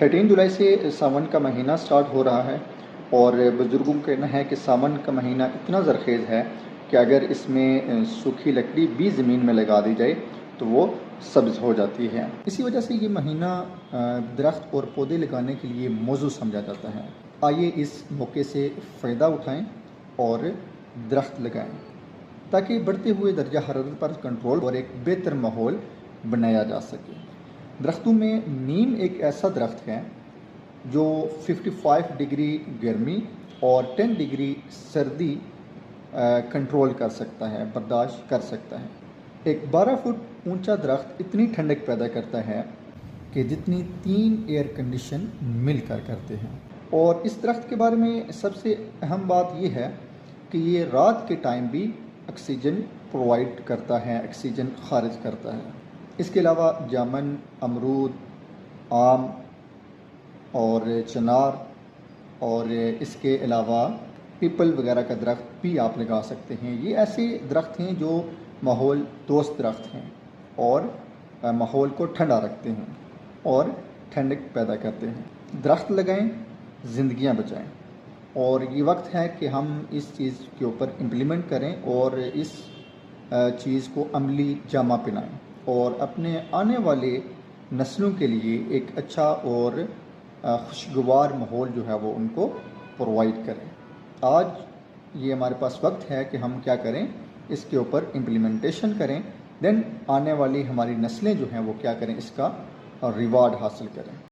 13 जुलाई से सावन का महीना स्टार्ट हो रहा है और बुज़ुर्गों का कहना है कि सावन का महीना इतना ज़रख़ेज़ है कि अगर इसमें सूखी लकड़ी भी ज़मीन में लगा दी जाए तो वो सब्ज़ हो जाती है। इसी वजह से ये महीना दरख्त और पौधे लगाने के लिए मौजू समझा जाता है। आइए इस मौके से फ़ायदा उठाएं और दरख्त लगाएं ताकि बढ़ते हुए दर्जा हरारत पर कंट्रोल और एक बेहतर माहौल बनाया जा सके। दरख्तों में नीम एक ऐसा दरख्त है जो 55 डिग्री गर्मी और 10 डिग्री सर्दी कंट्रोल कर सकता है, बर्दाश्त कर सकता है। एक 12 फुट ऊंचा दरख्त इतनी ठंडक पैदा करता है कि जितनी 3 एयर कंडीशन मिलकर करते हैं। और इस दरख्त के बारे में सबसे अहम बात यह है कि ये रात के टाइम भी ऑक्सीजन प्रोवाइड करता है, ऑक्सीजन खारिज करता है। इसके अलावा जामुन, अमरूद, आम और चिनार और इसके अलावा पीपल वगैरह का दरख्त भी आप लगा सकते हैं। ये ऐसे दरख्त हैं जो माहौल दोस्त दरख्त हैं और माहौल को ठंडा रखते हैं और ठंडक पैदा करते हैं। दरख्त लगाएं, ज़िंदगियां बचाएं। और ये वक्त है कि हम इस चीज़ के ऊपर इम्प्लीमेंट करें और इस चीज़ को अमली जामा पहनाएं और अपने आने वाले नस्लों के लिए एक अच्छा और खुशगवार माहौल जो है वो उनको प्रोवाइड करें। आज ये हमारे पास वक्त है कि हम क्या करें, इसके ऊपर इम्प्लीमेंटेशन करें, देन आने वाली हमारी नस्लें जो हैं वो क्या करें, इसका रिवार्ड हासिल करें।